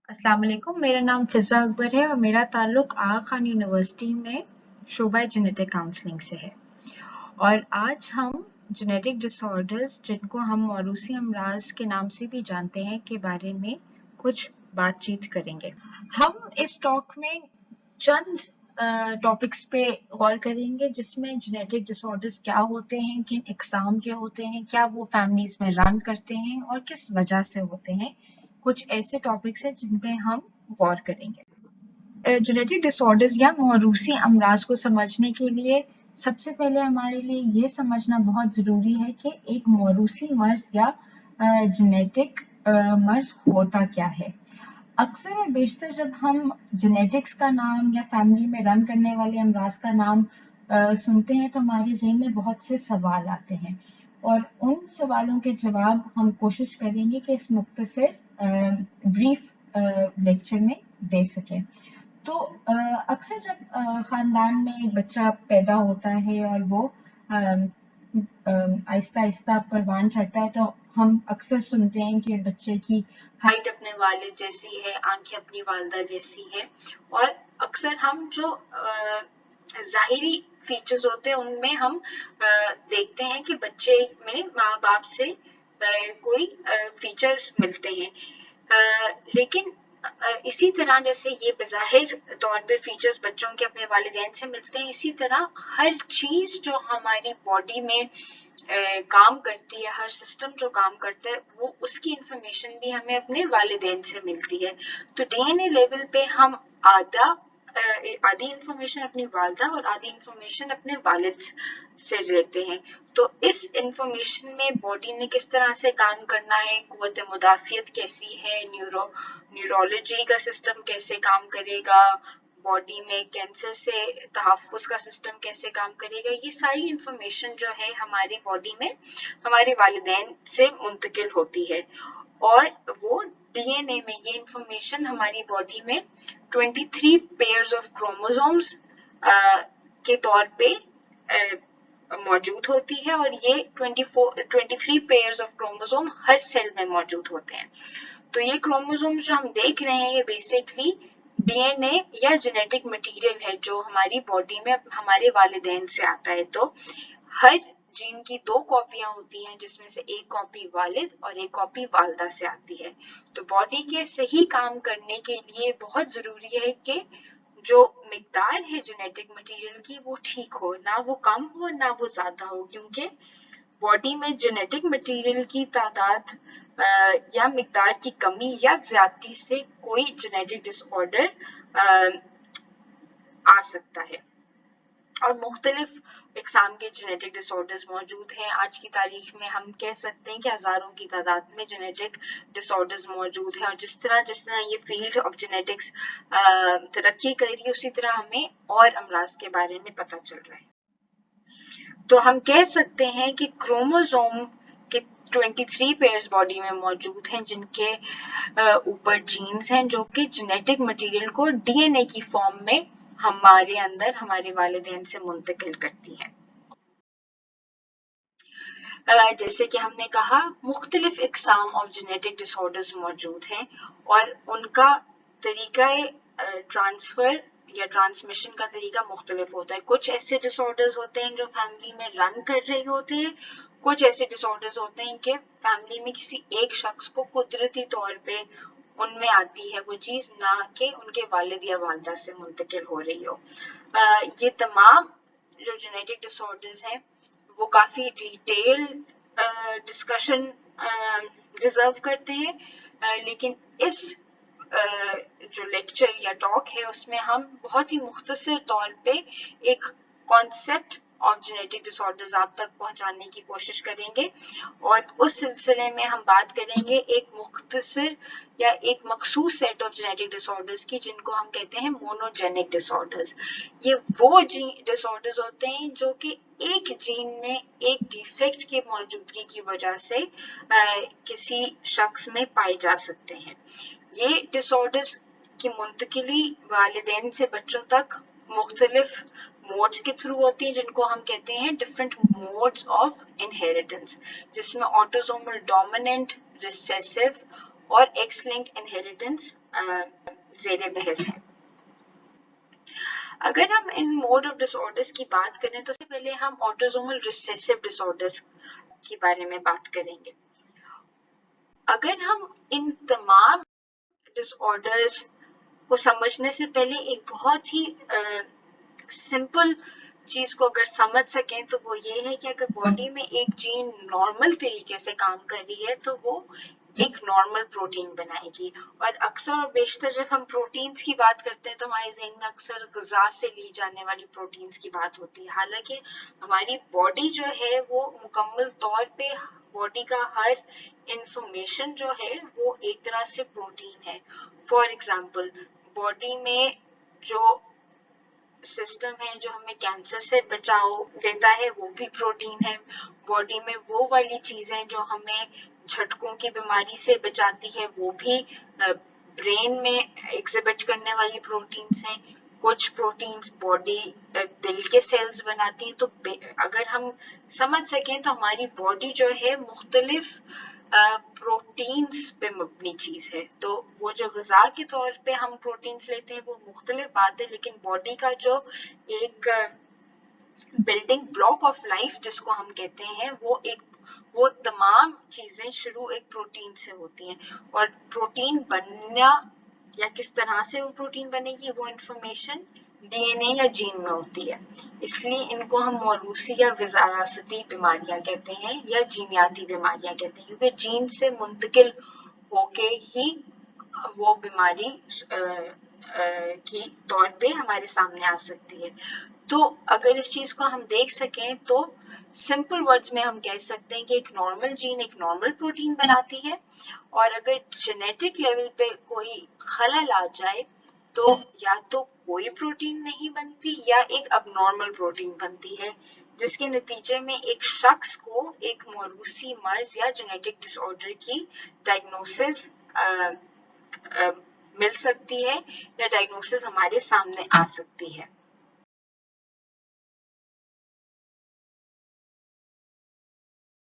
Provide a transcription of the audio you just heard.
अस्सलाम वालेकुम, मेरा नाम फ़िज़ा अकबर है और मेरा ताल्लुक़ आगा खान यूनिवर्सिटी में शोबा जेनेटिक काउंसलिंग से है। और आज हम जेनेटिक डिसऑर्डर्स जिनको हम मौरूसी अमराज के नाम से भी जानते हैं के बारे में कुछ बातचीत करेंगे। हम इस टॉक में चंद टॉपिक्स पे गौर करेंगे जिसमें जेनेटिक डिसऑर्डर्स क्या होते हैं, किन इकसाम के होते हैं, क्या वो फैमिलीज में रन करते हैं और किस वजह से होते हैं। कुछ ऐसे टॉपिक्स हैं जिन पे हम गौर करेंगे। जेनेटिक डिसऑर्डर्स या मौरूसी अमराज को समझने के लिए सबसे पहले हमारे लिए ये समझना बहुत ज़रूरी है कि एक मौरूसी मर्ज या जेनेटिक मर्ज होता क्या है। अक्सर और बेशतर जब हम जेनेटिक्स का नाम या फैमिली में रन करने वाले अमराज का नाम सुनते हैं तो हमारे ज़हन में बहुत से सवाल आते हैं और उन सवालों के जवाब हम कोशिश करेंगे कि इस मुख्तसर ब्रीफ लेक्चर में दे सकें। तो अक्सर जब ख़ानदान में एक बच्चा पैदा होता है और वो आहिस्ता आहिस्ता परवान चढ़ता है तो हम अक्सर सुनते हैं कि बच्चे की हाइट अपने वालिद जैसी है, आंखें अपनी वालदा जैसी है और अक्सर हम जो ज़ाहिरी फीचर्स होते हैं उनमें हम देखते हैं कि बच्चे में माँ बाप से कोई फीचर्स मिलते हैं, लेकिन इसी तरह जैसे ये बज़ाहिर तौर पे फीचर्स बच्चों के अपने वालिदैन से मिलते हैं, इसी तरह हर चीज़ जो हमारी बॉडी में काम करती है, हर सिस्टम जो काम करता है वो उसकी इंफॉर्मेशन भी हमें अपने वालिदैन से मिलती है। तो डीएनए लेवल पे हम आधी इंफॉर्मेशन अपनी वालदा और आधी इंफॉर्मेशन अपने वालिद से लेते हैं। तो इस इंफॉर्मेशन में बॉडी ने किस तरह से काम करना है, कुव्वत मुदाफ़ियत कैसी है, न्यूरोलॉजी का सिस्टम कैसे काम करेगा, बॉडी में कैंसर से तहफ़्फ़ुज़ का सिस्टम कैसे काम करेगा, ये सारी इंफॉर्मेशन जो है हमारी बॉडी में हमारे वालिदैन से मुंतकिल होती है और वो डीएनए में ये इंफॉर्मेशन हमारी बॉडी में 23 पेयर्स ऑफ क्रोमोसोम्स के तौर पे मौजूद होती है और ये 23 पेयर्स ऑफ क्रोमोसोम हर सेल में मौजूद होते हैं। तो ये क्रोमोसोम्स जो हम देख रहे हैं ये बेसिकली डीएनए या जेनेटिक मटेरियल है जो हमारी बॉडी में हमारे वालिदैन से आता है। तो हर जीन की 2 कॉपियां होती हैं जिसमें से एक कॉपी वालिद और एक कॉपी वालदा से आती है। तो बॉडी के सही काम करने के लिए बहुत जरूरी है कि जो मिकदार है जेनेटिक मटेरियल की वो ठीक हो, ना वो कम हो ना वो ज्यादा हो, क्योंकि बॉडी में जेनेटिक मटेरियल की तादाद या मिकदार की कमी या ज्यादती से कोई जेनेटिक डिसऑर्डर आ सकता है। और मुख्तलिफ इकसाम के जेनेटिक डिसऑर्डर्स मौजूद हैं। आज की तारीख में हम कह सकते हैं कि हज़ारों की तादाद में जेनेटिक डिसऑर्डर्स मौजूद हैं और जिस तरह ये फील्ड ऑफ जेनेटिक्स तरक्की कर रही है उसी तरह हमें और अमराज के बारे में पता चल रहा है। तो हम कह सकते हैं कि क्रोमोसोम के 23 पेयर्स बॉडी में मौजूद हैं जिनके ऊपर जीन्स हैं जो कि जेनेटिक मटेरियल को डीएनए की फॉर्म में हमारे अंदर हमारे वालिदैन से मुंतकिल करती हैं। जैसे कि हमने कहा मुख्तलिफ इकसाम ऑफ जेनेटिक डिसऑर्डर्स मौजूद हैं और उनका तरीका ट्रांसफर या ट्रांसमिशन का तरीका मुख्तलिफ होता है। कुछ ऐसे डिसऑर्डर्स होते हैं जो फैमिली में रन कर रहे होते हैं, कुछ ऐसे डिसऑर्डर्स होते हैं कि फैमिली में किसी एक शख्स को कुदरती तौर पे उनमें आती है वो चीज, ना कि उनके वालिद या वालदा से मुंतकिल हो रही हो। ये तमाम जो जेनेटिक डिसऑर्डर्स हैं वो काफी डिटेल डिस्कशन रिजर्व करते हैं, लेकिन इस जो लेक्चर या टॉक है उसमें हम बहुत ही मुख्तसर तौर पे एक कॉन्सेप्ट ऑफ जेनेटिक डिसऑर्डर्स आप तक पहुंचाने की कोशिश करेंगे और उस सिलसिले में हम बात करेंगे एक मुख्तसर या एक मखसूस सेट ऑफ जेनेटिक डिसऑर्डर्स की जिनको हम कहते हैं मोनोजेनिक डिसऑर्डर्स। ये वो डिसऑर्डर्स होते हैं जो कि एक जीन में एक डिफेक्ट की मौजूदगी की वजह से किसी शख्स में पाए जा सकते हैं। ये डिसऑर्डर्स की मुंतकिली वालिदैन से बच्चों तक मुख्तलिफ मोड्स के थ्रू होती है जिनको हम कहते हैं डिफरेंट मोड्स ऑफ इनहेरिटेंस, जिसमें ऑटोसोमल डोमिनेंट, रिसेसिव اور एक्स लिंक्ड इनहेरिटेंस ज़ेरे बहस है। अगर हम इन मोड ऑफ डिसऑर्डर्स की बात करें तो सबसे पहले हम ऑटोसोमल रिसेसिव डिसऑर्डर्स के बारे में बात करेंगे। अगर हम इन तमाम डिसऑर्डर्स को समझने से पहले एक बहुत ही सिंपल चीज को अगर समझ सकें तो वो ये है कि अगर बॉडी में एक जीन नॉर्मल तरीके से काम कर रही है तो वो एक नॉर्मल प्रोटीन बनाएगी। और अक्सर और बेशतर जब हम प्रोटीन्स की बात करते हैं तो हमारे ज़हन में अक्सर ग़िज़ा से ली जाने वाली प्रोटीन्स की बात होती है, हालांकि हमारी बॉडी जो है वो मुकम्मल तौर पे बॉडी का हर इंफॉर्मेशन जो है वो एक तरह से प्रोटीन है। फॉर एग्जाम्पल बॉडी में जो सिस्टम है जो हमें कैंसर से बचाव देता है वो भी प्रोटीन है। बॉडी में वो वाली चीजें जो हमें झटकों की बीमारी से बचाती है वो भी ब्रेन में एग्जिबिट करने वाली प्रोटीन्स हैं। कुछ प्रोटीन्स बॉडी दिल के सेल्स बनाती है। तो अगर हम समझ सकें तो हमारी बॉडी जो है मुख्तलिफ प्रोटीन्स पे मबनी चीज है। तो वो जो ग़िज़ा के तौर पे हम प्रोटीन्स लेते हैं वो मुख्तलिफ बात है, लेकिन बॉडी का जो एक बिल्डिंग ब्लॉक ऑफ लाइफ जिसको हम कहते हैं वो तमाम चीजें शुरू एक प्रोटीन से होती हैं। और प्रोटीन बनना या किस तरह से वो प्रोटीन बनेगी वो इंफॉर्मेशन डीएनए या जीन में होती है। इसलिए इनको हम मौरूसी या विरासती बीमारियां कहते हैं या जीनियाती बीमारियां कहते हैं, क्योंकि जीन से मुंतकिल होके ही वो बीमारी की तौर पे हमारे सामने आ सकती है। तो अगर इस चीज को हम देख सकें तो सिंपल वर्ड्स में हम कह सकते हैं कि एक नॉर्मल जीन एक नॉर्मल प्रोटीन बनाती है, और अगर जेनेटिक लेवल पे कोई खलल आ जाए तो या तो कोई प्रोटीन नहीं बनती या एक अबनॉर्मल प्रोटीन बनती है, जिसके नतीजे में एक शख्स को एक मौरूसी मर्ज या जेनेटिक डिसऑर्डर की डायग्नोसिस मिल सकती है या डायग्नोसिस हमारे सामने आ सकती है।